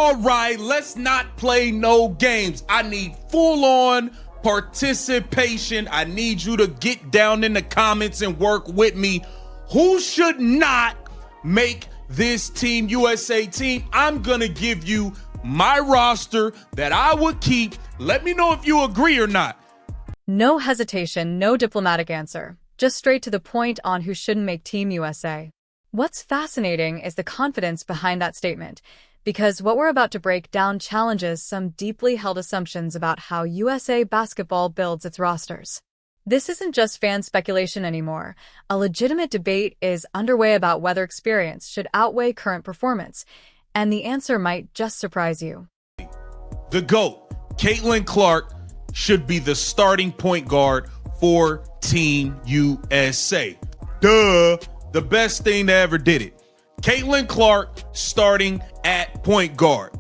All right, let's not play no games. I need full-on participation. I need you to get down in the comments and work with me. Who should not make this Team USA team? I'm going to give you my roster that I would keep. Let me know if you agree or not. No hesitation, no diplomatic answer. Just straight to the point on who shouldn't make Team USA. What's fascinating is the confidence behind that statement, because what we're about to break down challenges some deeply held assumptions about how USA basketball builds its rosters. This isn't just fan speculation anymore. A legitimate debate is underway about whether experience should outweigh current performance, and the answer might just surprise you. The GOAT, Caitlin Clark, should be the starting point guard for Team USA. Duh, the best thing that ever did it. Caitlin Clark starting at point guard.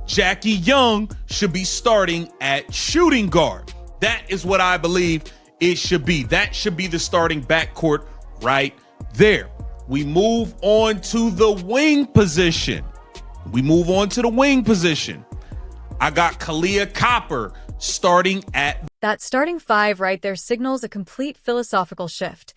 Jackie Young should be starting at shooting guard. That is what I believe it should be. That should be the starting backcourt right there. We move on to the wing position. I got Kahleah Copper starting at... That starting five right there signals a complete philosophical shift.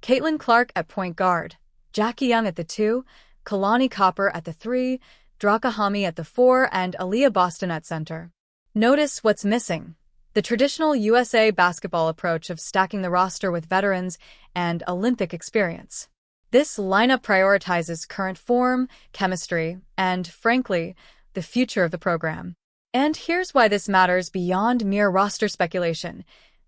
Caitlin Clark at point guard, Jackie Young at the 2, Kalani Copper at the 3, Draka Hami at the 4, and Aaliyah Boston at center. Notice what's missing. The traditional USA basketball approach of stacking the roster with veterans and Olympic experience. This lineup prioritizes current form, chemistry, and, frankly, the future of the program. And here's why this matters beyond mere roster speculation.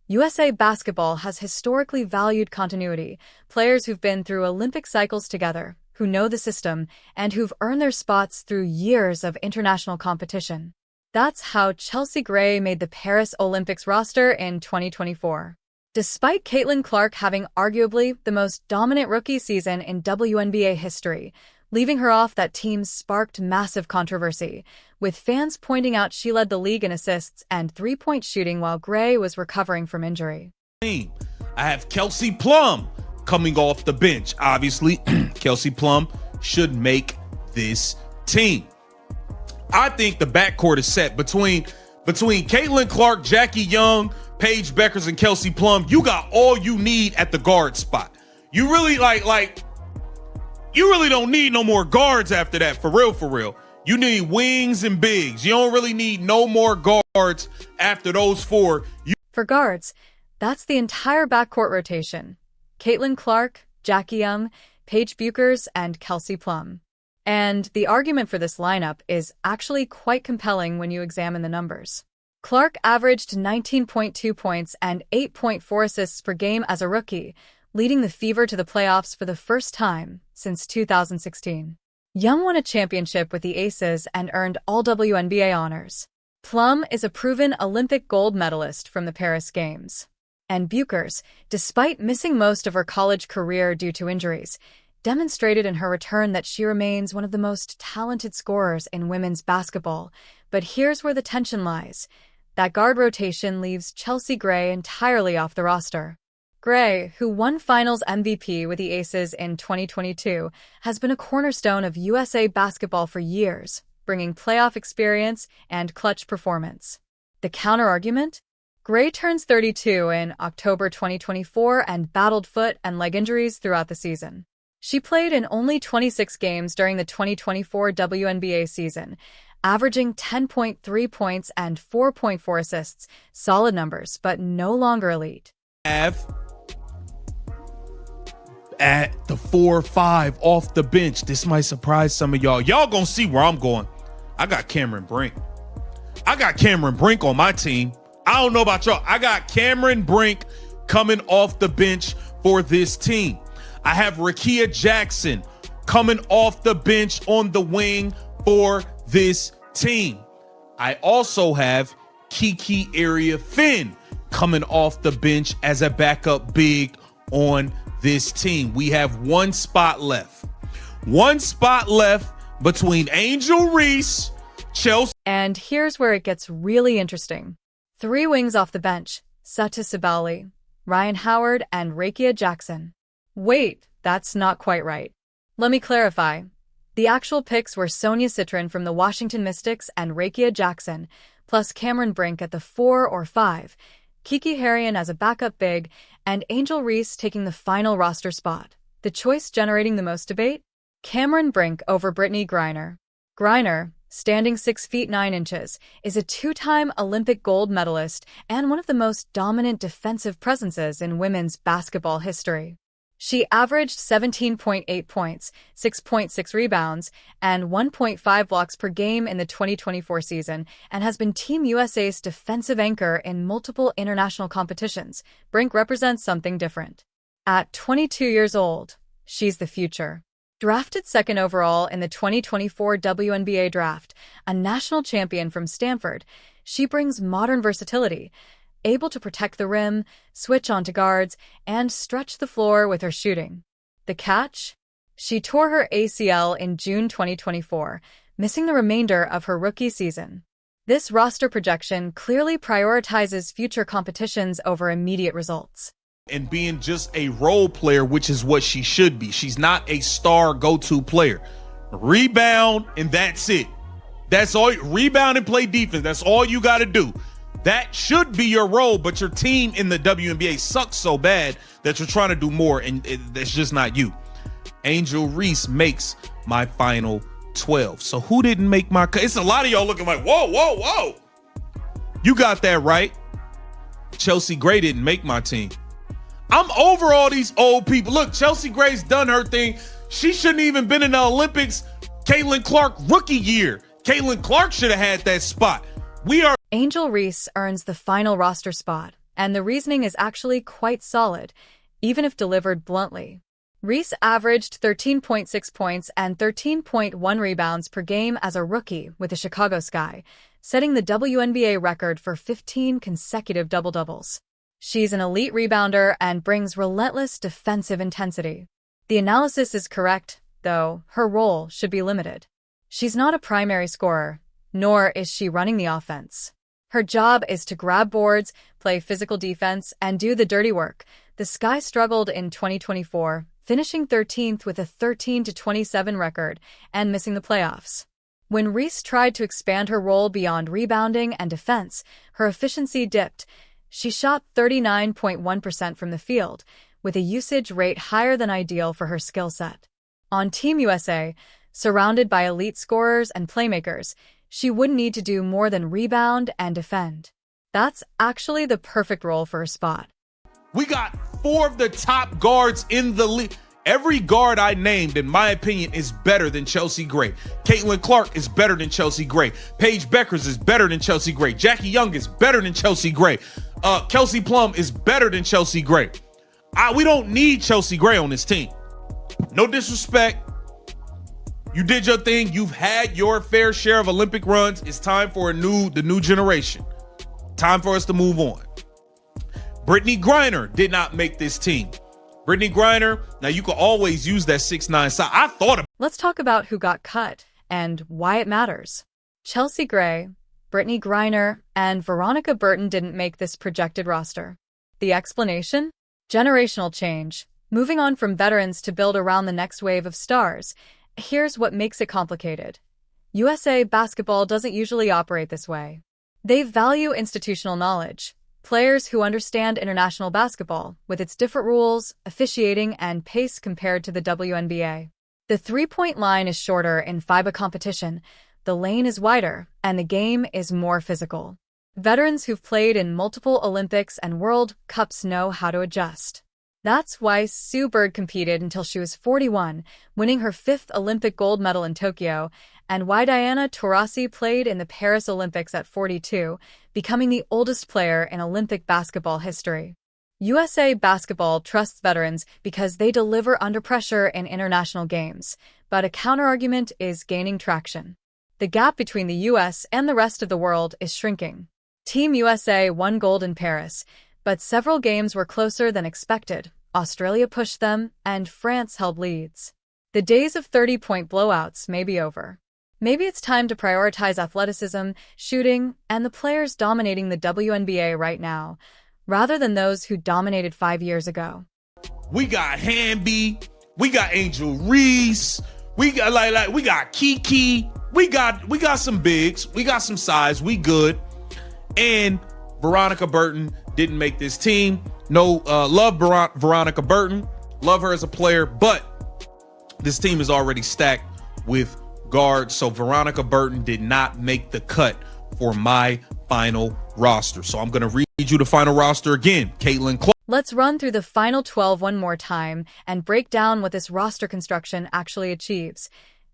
USA basketball has historically valued continuity, players who've been through Olympic cycles together, who know the system, and who've earned their spots through years of international competition. That's how Chelsea Gray made the Paris Olympics roster in 2024. Despite Caitlin Clark having arguably the most dominant rookie season in WNBA history, leaving her off that team sparked massive controversy, with fans pointing out she led the league in assists and three-point shooting while Gray was recovering from injury. I have Kelsey Plum coming off the bench. Obviously, Kelsey Plum should make this team. I think the backcourt is set between Caitlin Clark, Jackie Young, Paige Beckers, and Kelsey Plum. You got all you need at the guard spot. You really you really don't need no more guards after that, for real. You need wings and bigs. You don't really need no more guards after those four. For guards, that's the entire backcourt rotation. Caitlin Clark, Jackie Young, Paige Beckers, and Kelsey Plum. And the argument for this lineup is actually quite compelling when you examine the numbers. Clark averaged 19.2 points and 8.4 assists per game as a rookie, leading the Fever to the playoffs for the first time since 2016. Young won a championship with the Aces and earned all WNBA honors. Plum is a proven Olympic gold medalist from the Paris Games. And Beckers, despite missing most of her college career due to injuries, demonstrated in her return that she remains one of the most talented scorers in women's basketball. But here's where the tension lies. That guard rotation leaves Chelsea Gray entirely off the roster. Gray, who won Finals MVP with the Aces in 2022, has been a cornerstone of USA basketball for years, bringing playoff experience and clutch performance. The counter-argument? Gray turns 32 in October 2024 and battled foot and leg injuries throughout the season. She played in only 26 games during the 2024 WNBA season, averaging 10.3 points and 4.4 assists, solid numbers, but no longer elite. At the 4-5 off the bench. This might surprise some of y'all. Y'all gonna see where I'm going. I got Cameron Brink. On my team. I don't know about y'all. I got Cameron Brink coming off the bench for this team. I have Rickea Jackson coming off the bench on the wing for this team. I also have Kiki Area Finn coming off the bench as a backup big on this team. We have one spot left between Angel Reese, Chelsea. And here's where it gets really interesting. 3 wings off the bench, Sata Sabali, Ryan Howard, and Rickea Jackson. Wait, that's not quite right. Let me clarify. The actual picks were Sonia Citron from the Washington Mystics and Rakia Jackson, plus Cameron Brink at the 4 or 5, Kiki Harrion as a backup big, and Angel Reese taking the final roster spot. The choice generating the most debate? Cameron Brink over Britney Griner. Griner, standing 6 feet 9 inches, is a two-time Olympic gold medalist and one of the most dominant defensive presences in women's basketball history. She averaged 17.8 points, 6.6 rebounds, and 1.5 blocks per game in the 2024 season and has been Team USA's defensive anchor in multiple international competitions. Brink represents something different. At 22 years old, she's the future. Drafted second overall in the 2024 WNBA draft, a national champion from Stanford, she brings modern versatility, able to protect the rim, switch onto guards, and stretch the floor with her shooting. The catch? She tore her ACL in June 2024, missing the remainder of her rookie season. This roster projection clearly prioritizes future competitions over immediate results. And being just a role player, which is what she should be. She's not a star go-to player. Rebound, and that's it. That's all. Rebound and play defense. That's all you got to do. That should be your role, but your team in the WNBA sucks so bad that you're trying to do more, and that's just not you. Angel Reese makes my final 12. So who didn't make my cut? It's a lot of y'all looking like, whoa, whoa, whoa. You got that right. Chelsea Gray didn't make my team. I'm over all these old people. Look, Chelsea Gray's done her thing. She shouldn't even been in the Olympics. Caitlin Clark rookie year. Caitlin Clark should have had that spot. Angel Reese earns the final roster spot, and the reasoning is actually quite solid, even if delivered bluntly. Reese averaged 13.6 points and 13.1 rebounds per game as a rookie with the Chicago Sky, setting the WNBA record for 15 consecutive double-doubles. She's an elite rebounder and brings relentless defensive intensity. The analysis is correct, though her role should be limited. She's not a primary scorer, nor is she running the offense. Her job is to grab boards, play physical defense, and do the dirty work. The Sky struggled in 2024, finishing 13th with a 13-27 record and missing the playoffs. When Reese tried to expand her role beyond rebounding and defense, her efficiency dipped. She shot 39.1% from the field, with a usage rate higher than ideal for her skill set. On Team USA, surrounded by elite scorers and playmakers, she wouldn't need to do more than rebound and defend. That's actually the perfect role for her spot. We got 4 of the top guards in the league. Every guard I named, in my opinion, is better than Chelsea Gray. Caitlin Clark is better than Chelsea Gray. Paige Beckers is better than Chelsea Gray. Jackie Young is better than Chelsea Gray. Kelsey Plum is better than Chelsea Gray. We don't need Chelsea Gray on this team. No disrespect. You did your thing. You've had your fair share of Olympic runs. It's time for the new generation. Time for us to move on. Britney Griner did not make this team. Britney Griner, now you can always use that 6'9" size. Let's talk about who got cut and why it matters. Chelsea Gray, Britney Griner, and Veronica Burton didn't make this projected roster. The explanation? Generational change. Moving on from veterans to build around the next wave of stars. Here's what makes it complicated. USA basketball doesn't usually operate this way. They value institutional knowledge. Players who understand international basketball, with its different rules, officiating, and pace compared to the WNBA. The three-point line is shorter in FIBA competition, the lane is wider, and the game is more physical. Veterans who've played in multiple Olympics and World Cups know how to adjust. That's why Sue Bird competed until she was 41, winning her 5th Olympic gold medal in Tokyo, and why Diana Taurasi played in the Paris Olympics at 42, becoming the oldest player in Olympic basketball history. USA basketball trusts veterans because they deliver under pressure in international games, but a counterargument is gaining traction. The gap between the US and the rest of the world is shrinking. Team USA won gold in Paris, but several games were closer than expected. Australia pushed them, and France held leads. The days of 30-point blowouts may be over. Maybe it's time to prioritize athleticism, shooting, and the players dominating the WNBA right now, rather than those who dominated 5 years ago. We got Hamby, we got Angel Reese, We got we got Kiki. We got some bigs. We got some size. We good. And Veronica Burton didn't make this team. No, love Veronica Burton. Love her as a player, but this team is already stacked with guards. So Veronica Burton did not make the cut for my final roster. So I'm going to read you the final roster again. Caitlin Clark. Let's run through the final 12 one more time and break down what this roster construction actually achieves.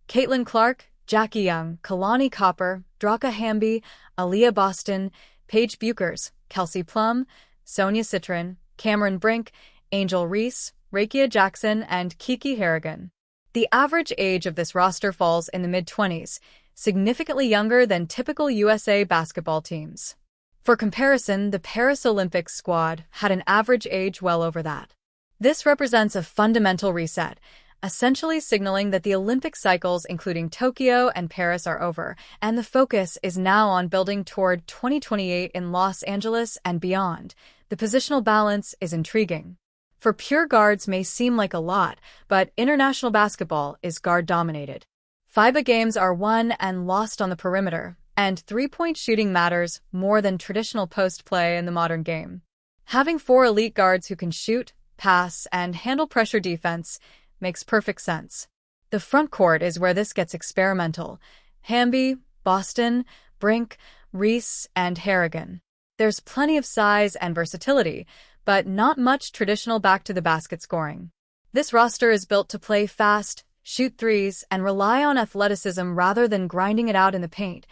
Caitlin Clark, Jackie Young, Kalani Copper, Draka Hamby, Aaliyah Boston, Paige Buchers, Kelsey Plum, Sonia Citron, Cameron Brink, Angel Reese, Rakia Jackson, and Kiki Harrigan. The average age of this roster falls in the mid-20s, significantly younger than typical USA basketball teams. For comparison, the Paris Olympics squad had an average age well over that. This represents a fundamental reset, essentially signaling that the Olympic cycles, including Tokyo and Paris, are over, and the focus is now on building toward 2028 in Los Angeles and beyond. The positional balance is intriguing. For pure guards may seem like a lot, but international basketball is guard-dominated. FIBA games are won and lost on the perimeter, and three-point shooting matters more than traditional post play in the modern game. Having 4 elite guards who can shoot, pass, and handle pressure defense makes perfect sense. The front court is where this gets experimental. Hamby, Boston, Brink, Reese, and Harrigan. There's plenty of size and versatility, but not much traditional back-to-the-basket scoring. This roster is built to play fast, shoot threes, and rely on athleticism rather than grinding it out in the paint,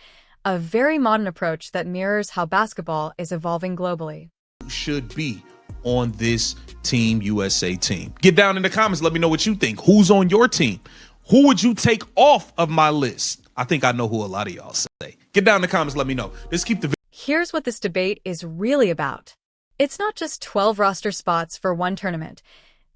a very modern approach that mirrors how basketball is evolving globally. Should be on this Team USA team. Get down in the comments. Let me know what you think. Who's on your team? Who would you take off of my list? I think I know who a lot of y'all say. Get down in the comments. Let me know. Let's keep the video. Here's what this debate is really about. It's not just 12 roster spots for one tournament.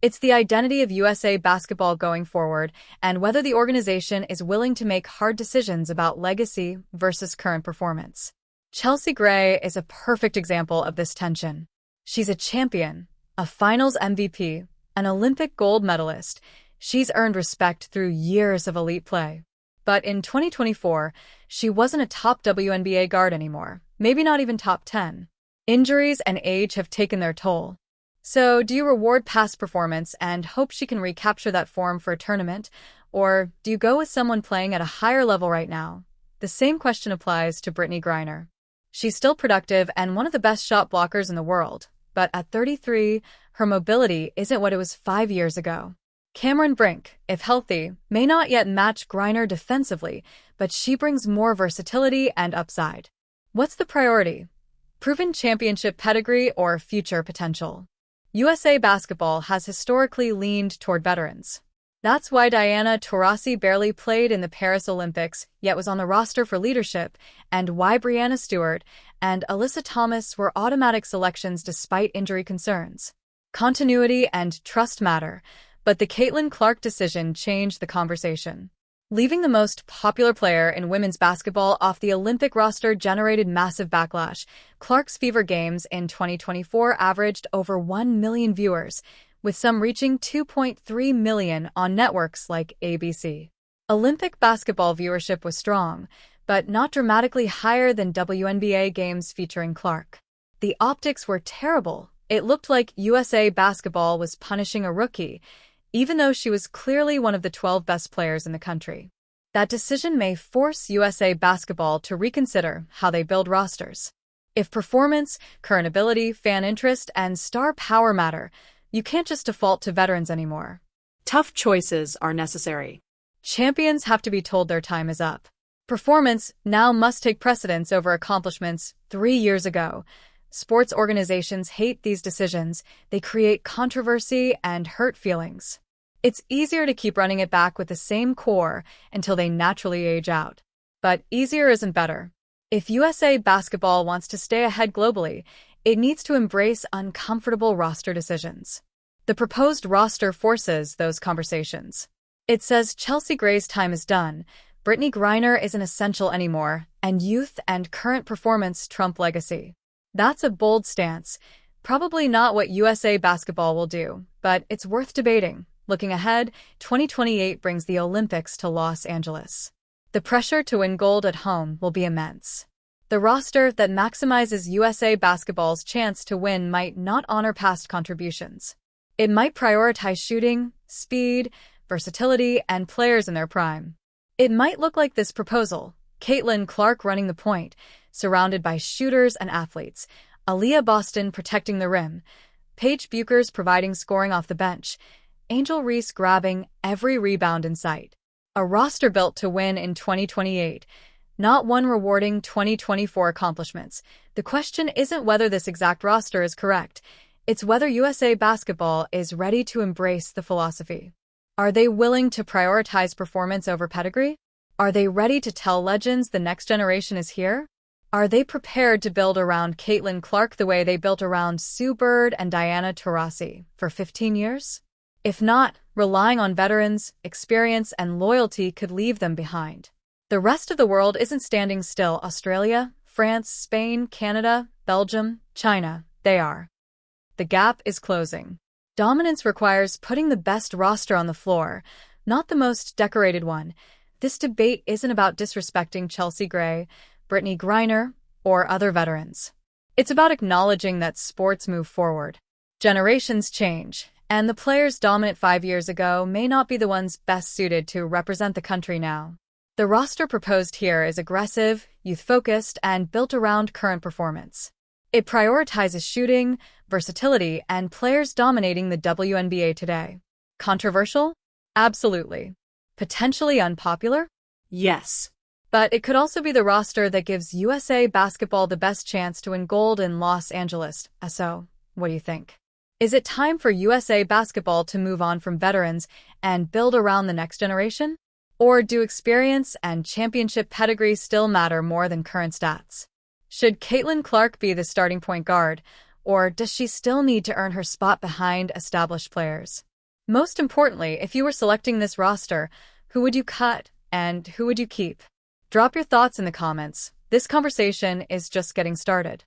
It's the identity of USA basketball going forward and whether the organization is willing to make hard decisions about legacy versus current performance. Chelsea Gray is a perfect example of this tension. She's a champion, a finals MVP, an Olympic gold medalist. She's earned respect through years of elite play. But in 2024, she wasn't a top WNBA guard anymore, maybe not even top 10. Injuries and age have taken their toll. So, do you reward past performance and hope she can recapture that form for a tournament? Or do you go with someone playing at a higher level right now? The same question applies to Britney Griner. She's still productive and one of the best shot blockers in the world, but at 33, her mobility isn't what it was 5 years ago. Cameron Brink, if healthy, may not yet match Griner defensively, but she brings more versatility and upside. What's the priority? Proven championship pedigree or future potential? USA basketball has historically leaned toward veterans. That's why Diana Taurasi barely played in the Paris Olympics, yet was on the roster for leadership, and why Breanna Stewart and Alyssa Thomas were automatic selections despite injury concerns. Continuity and trust matter, but the Caitlin Clark decision changed the conversation. Leaving the most popular player in women's basketball off the Olympic roster generated massive backlash. Clark's Fever Games in 2024 averaged over 1 million viewers, with some reaching 2.3 million on networks like ABC. Olympic basketball viewership was strong, but not dramatically higher than WNBA games featuring Clark. The optics were terrible. It looked like USA basketball was punishing a rookie, even though she was clearly one of the 12 best players in the country. That decision may force USA basketball to reconsider how they build rosters. If performance, current ability, fan interest, and star power matter, you can't just default to veterans anymore. Tough choices are necessary. Champions have to be told their time is up. Performance now must take precedence over accomplishments 3 years ago. Sports organizations hate these decisions. They create controversy and hurt feelings. It's easier to keep running it back with the same core until they naturally age out. But easier isn't better. If USA basketball wants to stay ahead globally, it needs to embrace uncomfortable roster decisions. The proposed roster forces those conversations. It says Chelsea Gray's time is done, Britney Griner isn't essential anymore, and youth and current performance trump legacy. That's a bold stance, probably not what USA basketball will do, but it's worth debating. Looking ahead, 2028 brings the Olympics to Los Angeles. The pressure to win gold at home will be immense. The roster that maximizes USA Basketball's chance to win might not honor past contributions. It might prioritize shooting, speed, versatility, and players in their prime. It might look like this proposal: Caitlin Clark running the point, surrounded by shooters and athletes, Aaliyah Boston protecting the rim, Paige Bueckers providing scoring off the bench, Angel Reese grabbing every rebound in sight. A roster built to win in 2028, not one rewarding 2024 accomplishments. The question isn't whether this exact roster is correct. It's whether USA Basketball is ready to embrace the philosophy. Are they willing to prioritize performance over pedigree? Are they ready to tell legends the next generation is here? Are they prepared to build around Caitlin Clark the way they built around Sue Bird and Diana Taurasi for 15 years? If not, relying on veterans, experience, and loyalty could leave them behind. The rest of the world isn't standing still. Australia, France, Spain, Canada, Belgium, China, they are. The gap is closing. Dominance requires putting the best roster on the floor, not the most decorated one. This debate isn't about disrespecting Chelsea Gray, Britney Griner, or other veterans. It's about acknowledging that sports move forward. Generations change, and the players dominant 5 years ago may not be the ones best suited to represent the country now. The roster proposed here is aggressive, youth-focused, and built around current performance. It prioritizes shooting, versatility, and players dominating the WNBA today. Controversial? Absolutely. Potentially unpopular? Yes. But it could also be the roster that gives USA Basketball the best chance to win gold in Los Angeles. So, what do you think? Is it time for USA Basketball to move on from veterans and build around the next generation? Or do experience and championship pedigree still matter more than current stats? Should Caitlin Clark be the starting point guard, or does she still need to earn her spot behind established players? Most importantly, if you were selecting this roster, who would you cut and who would you keep? Drop your thoughts in the comments. This conversation is just getting started.